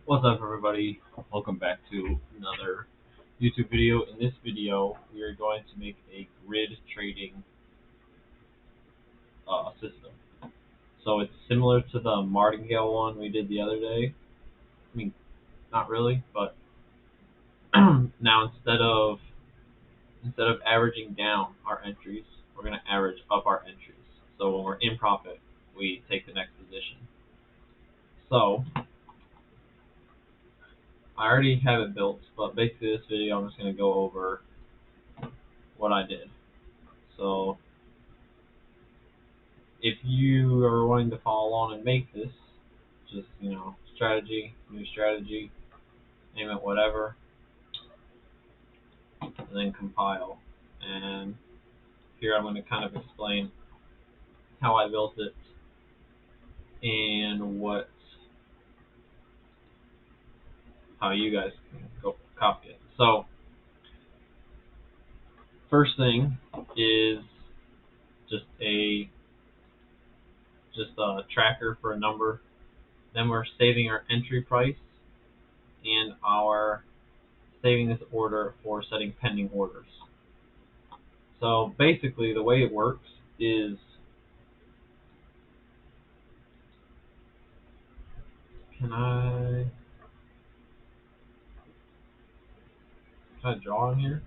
What's up, everybody? Welcome back to another YouTube video. In this video, we are going to make a grid trading system. So it's similar to the martingale one we did the other day. I mean, not really, but now instead of averaging down our entries, we're going to average up our entries. So when we're in profit, we take the next position. So I already have it built, but basically this video I'm just going to go over what I did. So if you are wanting to follow along and make this, just, strategy, new strategy, name it whatever, and then compile. And here I'm going to kind of explain how I built it and how you guys can go copy it. So first thing is just a tracker for a number. Then we're saving our entry price and our saving this order for setting pending orders. So basically the way it works is, can I draw in here?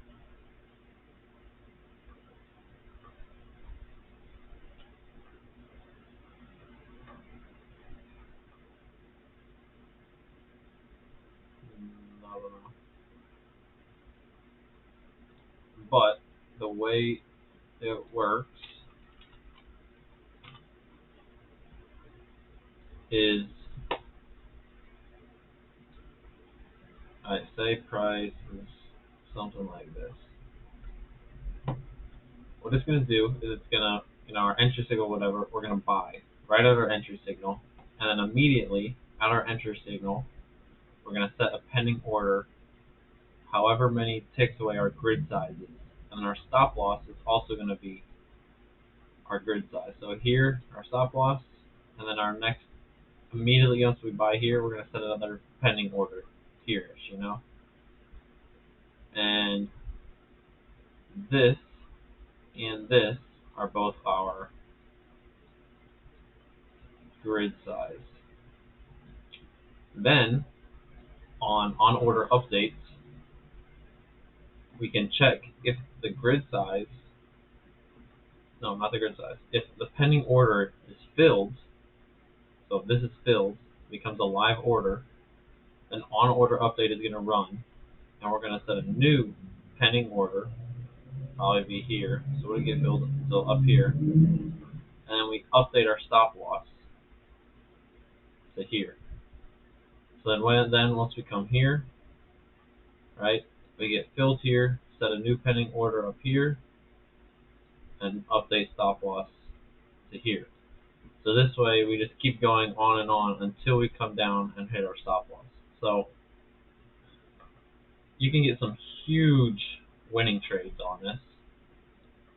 No. But the way it works is, say price is something like this. What it's going to do is it's going to, our entry signal, whatever, we're going to buy right at our entry signal, and then immediately at our entry signal, we're going to set a pending order however many ticks away our grid size is. And our stop loss is also going to be our grid size. So here, our stop loss, and then our next, immediately once we buy here, we're going to set another pending order here-ish, And this and this are both our grid size. Then, on order updates, we can check if the grid size, no, not the grid size, if the pending order is filled. So if this is filled, it becomes a live order, then on order update is going to run, and we're going to set a new pending order, probably be here, so it'll get filled until up here, and then we update our stop loss to here. So then once we come here, right, we get filled here, set a new pending order up here, and update stop loss to here. So this way we just keep going on and on until we come down and hit our stop loss. So you can get some huge winning trades on this,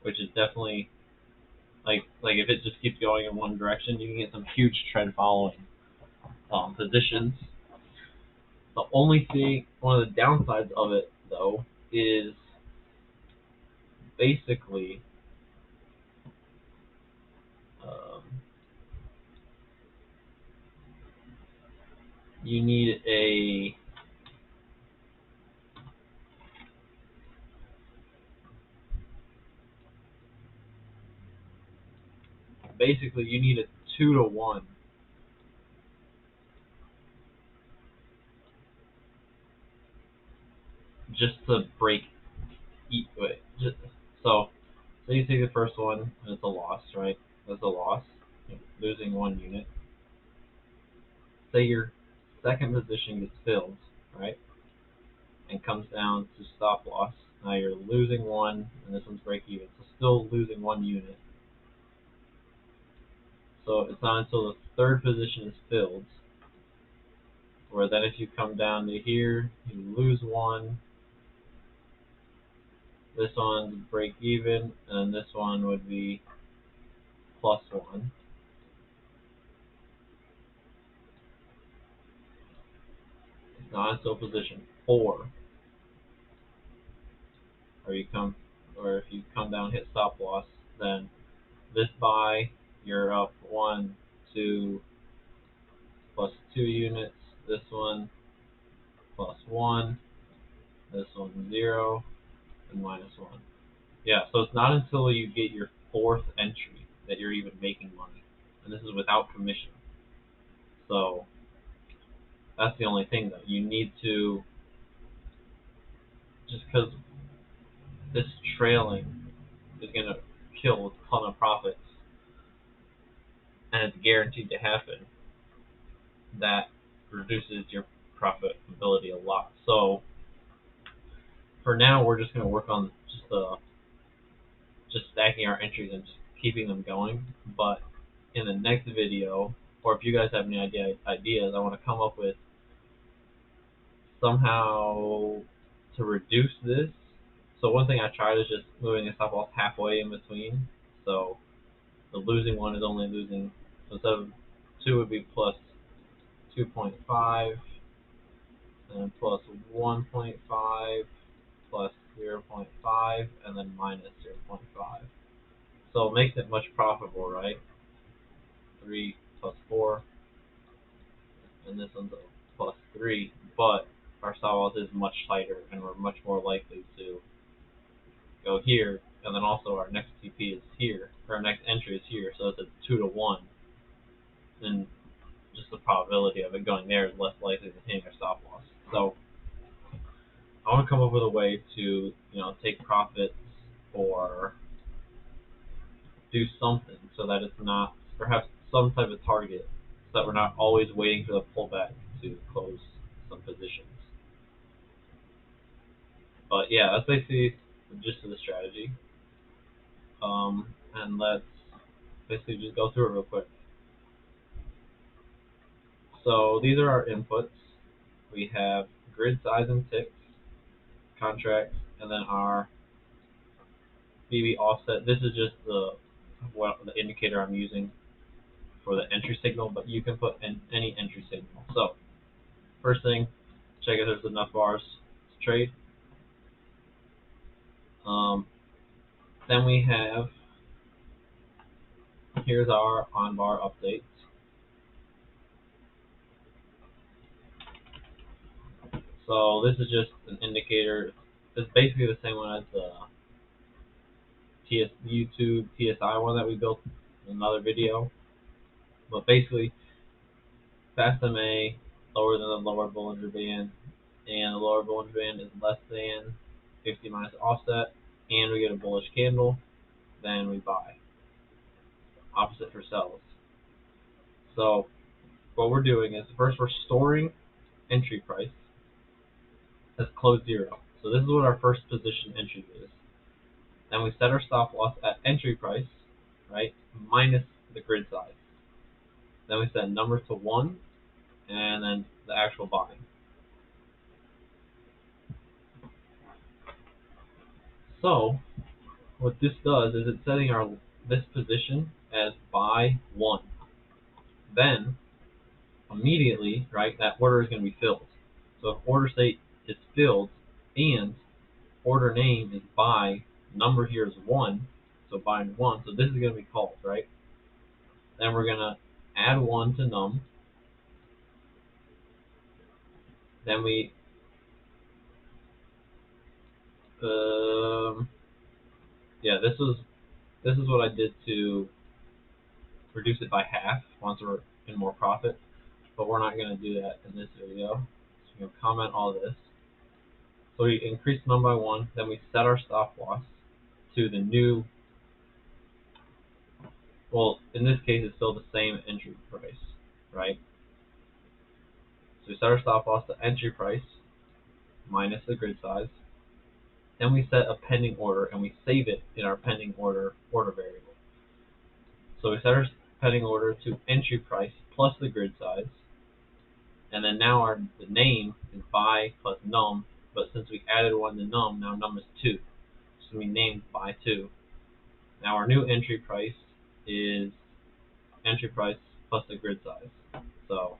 which is definitely, like if it just keeps going in one direction, you can get some huge trend following positions. The only thing, one of the downsides of it though, is basically you need a you need a 2-to-1 just to break. So say you take the first one and it's a loss, right? That's a loss, losing 1 unit. Say your second position gets filled, right, and comes down to stop loss. Now you're losing 1, and this one's break even, so still losing 1 unit. So it's not until the third position is filled, where then if you come down to here, you lose 1. This one's break even, and this one would be +1. not until position 4, or if you come down and hit stop loss, then this buy you're up 1, 2, plus 2 units. This one plus 1. This one 0 and minus 1. Yeah, so it's not until you get your 4th entry that you're even making money, and this is without commission. So that's the only thing, though. You need to, just because this trailing is going to kill a ton of profits, and it's guaranteed to happen, that reduces your profitability a lot. So for now, we're just going to work on just stacking our entries and just keeping them going. But in the next video, or if you guys have any ideas, I want to come up with somehow to reduce this. So one thing I tried is just moving the stop loss halfway in between. So the losing one is only losing, so instead of 2 would be plus 2.5, and plus 1.5, plus 0.5, and then minus 0.5. So it makes it much profitable, right? 3 plus 4, and this one's a plus 3, but our stop loss is much tighter, and we're much more likely to go here, and then also our next TP is here, or our next entry is here, so it's a 2 to 1, and just the probability of it going there is less likely than hitting our stop loss. So I want to come up with a way to, take profits or do something so that it's not, or have some type of target, so that we're not always waiting for the pullback to close some positions. But yeah, that's basically the gist of the strategy. And let's basically just go through it real quick. So these are our inputs. We have grid size and ticks, contracts, and then our BB offset. This is just the indicator I'm using for the entry signal, but you can put in any entry signal. So first thing, check if there's enough bars to trade. Then we have, here's our on bar updates. So this is just an indicator. It's basically the same one as the YouTube TSI one that we built in another video. But basically, fast MA lower than the lower Bollinger Band, and the lower Bollinger Band is less than 50 minus offset, and we get a bullish candle, then we buy. Opposite for sells. So what we're doing is first we're storing entry price as close 0. So this is what our first position entry is. Then we set our stop loss at entry price, right, minus the grid size. Then we set numbers to 1, and then the actual buying. So what this does is it's setting this position as buy 1. Then immediately, right, that order is going to be filled. So if order state is filled and order name is buy, number here is 1, so buying 1, so this is going to be called, right? Then we're going to add 1 to num. Then we this is what I did to reduce it by half once we're in more profit, but we're not going to do that in this video. So we're going to comment all this. So we increase num by 1, then we set our stop loss to the new, well, in this case it's still the same entry price, right? So we set our stop loss to entry price minus the grid size. Then we set a pending order and we save it in our pending order variable. So we set our pending order to entry price plus the grid size, and then now the name is buy plus num, but since we added 1 to num, now num is 2. So we named buy 2. Now our new entry price is entry price plus the grid size. So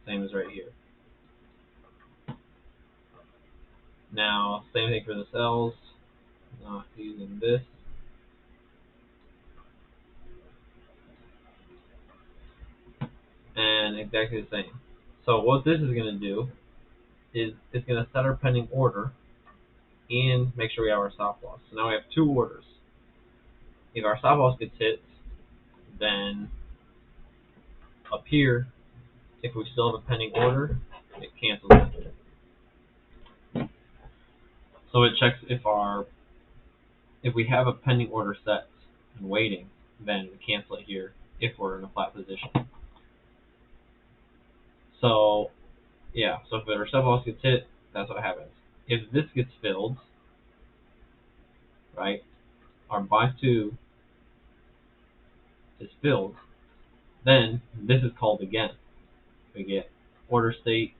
same as right here. Now, same thing for the cells, not using this. And exactly the same. So what this is going to do is it's going to set our pending order and make sure we have our stop loss. So now we have two orders. If our stop loss gets hit, then up here, if we still have a pending order, it cancels it. So it checks if we have a pending order set and waiting, then we cancel it here if we're in a flat position. So yeah, so if our stop loss gets hit, that's what happens. If this gets filled, right, our buy two is filled, then this is called again. We get order state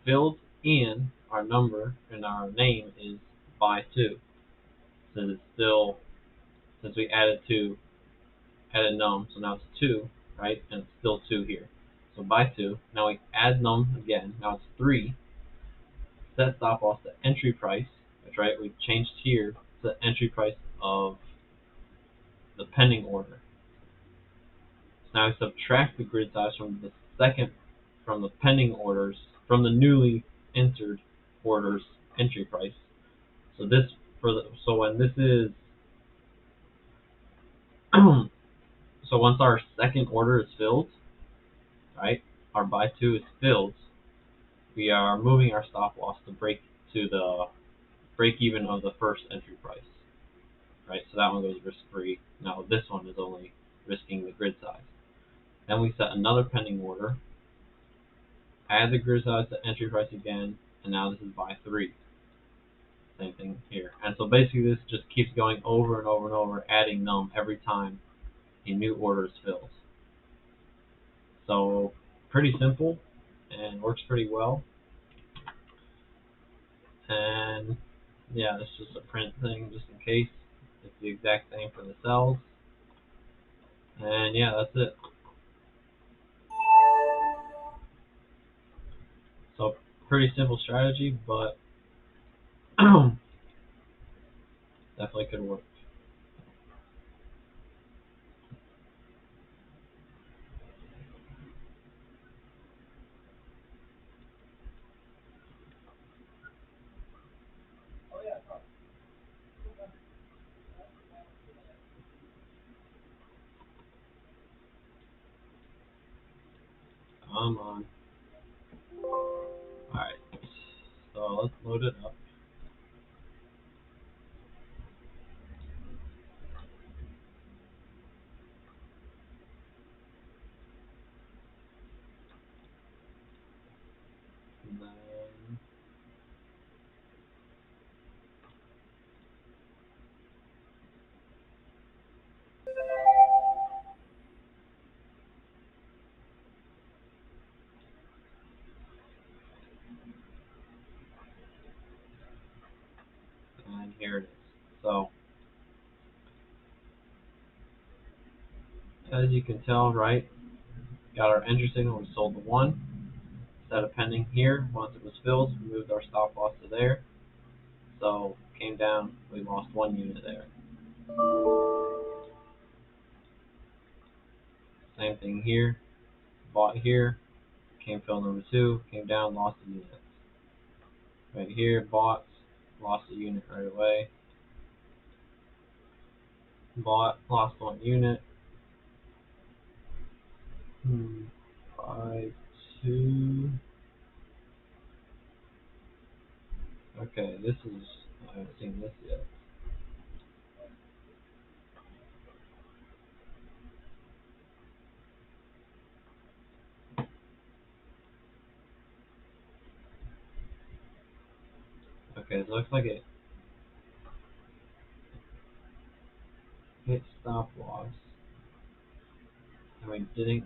filled and our number and our name is buy two. Since it's still, since we added num, so now it's 2, right? And it's still 2 here. So buy 2. Now we add num again. Now it's 3. Set stop loss to entry price, which right we changed here to the entry price of the pending order. So now we subtract the grid size from the pending orders, from the newly entered orders entry price. So this so when this is so once our second order is filled, right? Our buy two is filled. We are moving our stop loss to the break even of the first entry price, right? So that one goes risk free. Now this one is only risking the grid size. Then we set another pending order, add the grid size to entry price again, and now this is buy three. Same thing here. And so basically this just keeps going over and over and over, adding num every time a new order is filled. So pretty simple and works pretty well. And yeah, it's just a print thing just in case. It's the exact same for the cells. And yeah, that's it. So pretty simple strategy, but definitely could work. Come on. Alright, so let's load it up. And then here it is. So as you can tell, right, got our entry signal, we sold the 1, set a pending here. Once it was filled, we moved our stop loss to there. So came down, we lost 1 unit there. Same thing here, bought here, came fill number 2, came down, lost a unit. Right here, bought, lost a unit right away. Bought, lost 1 unit. Buy 2. Okay, this is, I haven't seen this yet. Okay, so it looks like it hit stop loss, and we didn't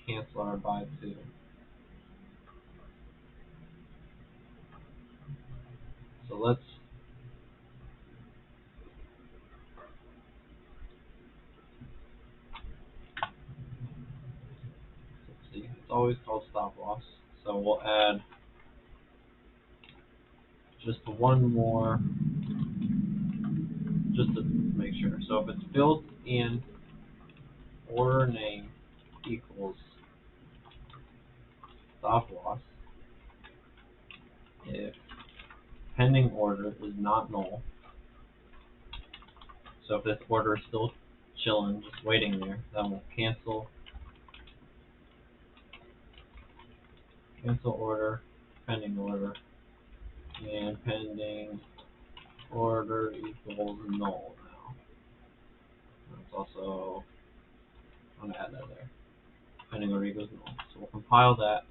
cancel our buy 2. So let's see, it's always called stop loss. So we'll add just one more, just to make sure. So if it's filled in order name equals stop loss, if pending order is not null, so if this order is still chilling, just waiting there, then we'll cancel order, pending order, and pending order equals null now. That's also, I'm going to add that there. Pending order equals null. So we'll compile that,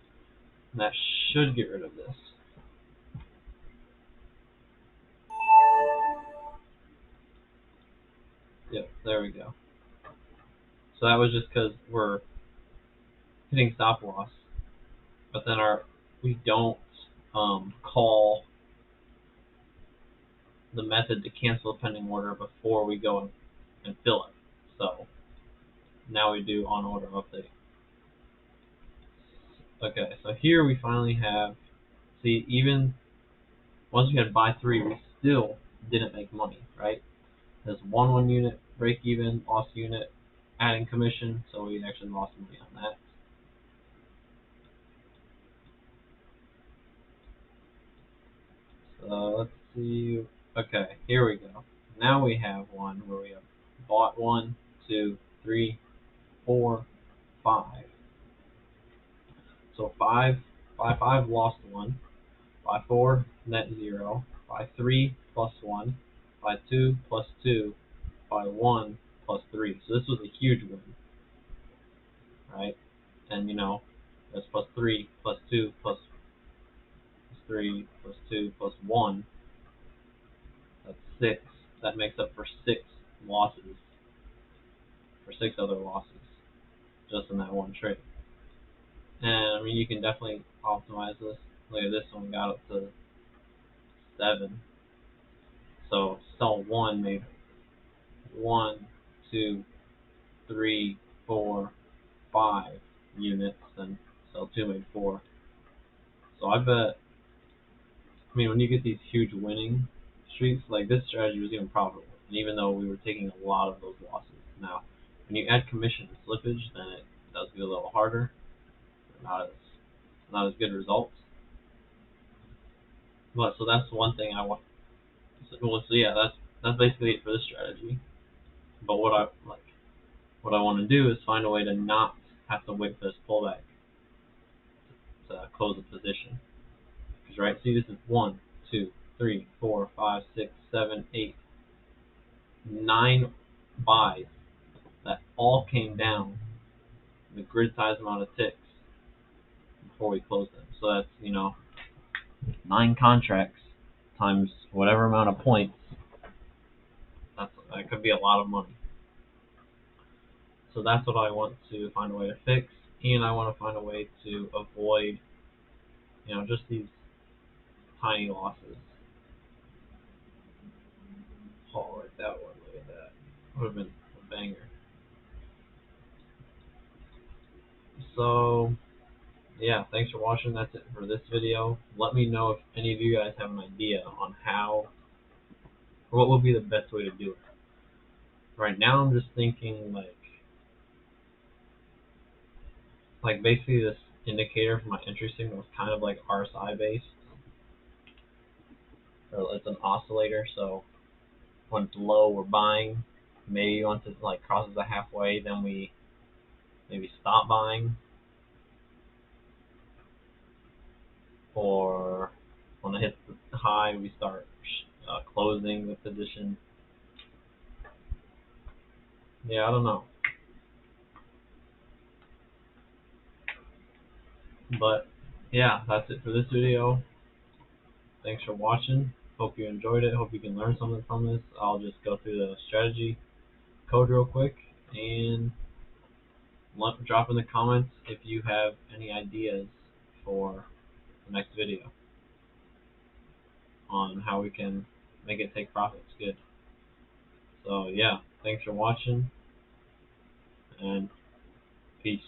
and that should get rid of this. Yep, there we go. So that was just because we're hitting stop loss, but then we don't call the method to cancel a pending order before we go and fill it. So now we do on order update. Okay, so here we finally have, see, even once we had buy 3, we still didn't make money, right? There's 1 unit, break even, lost unit, adding commission, so we actually lost money on that. So let's see. Okay, here we go. Now we have one where we have bought 1, 2, 3, 4, 5. So 5, buy 5 lost 1, buy 4 net 0, buy 3 plus 1, buy 2 plus 2, buy 1 plus 3. So this was a huge win, right? And that's plus 3 plus 2 plus 3 plus 2 plus 1. That's 6. That makes up for 6 losses, for 6 other losses, just in that one trade. And I mean, you can definitely optimize this. Look at this one, got up to 7. So sell 1 made 1, 2, 3, 4, 5 units, and sell 2 made 4. So I bet, I mean, when you get these huge winning streaks, like this strategy was even profitable, and even though we were taking a lot of those losses. Now, when you add commission and slippage, then it does get a little harder, not as good results. But so that's one thing I want. So yeah, that's basically it for this strategy. But what I want to do is find a way to not have to wait for this pullback to close the position. Because right, see, this is 1, 2, 3, 4, 5, 6, 7, 8, 9 buys that all came down the grid size amount of ticks before we closed them. So that's 9 contracts times whatever amount of points. That could be a lot of money. So that's what I want to find a way to fix, and I want to find a way to avoid, just these tiny losses. Oh, like that one, look at that. Would have been a banger. So, yeah, thanks for watching. That's it for this video. Let me know if any of you guys have an idea on what would be the best way to do it. Right now, I'm just thinking like basically this indicator for my entry signal is kind of like RSI based, or it's an oscillator. So when it's low, we're buying. Maybe once it crosses the halfway, then we maybe stop buying, or when it hits the high, we start closing the position. Yeah, I don't know. But yeah, that's it for this video. Thanks for watching. Hope you enjoyed it. Hope you can learn something from this. I'll just go through the strategy code real quick and drop in the comments if you have any ideas for the next video on how we can make it take profits good. So yeah, thanks for watching, and peace.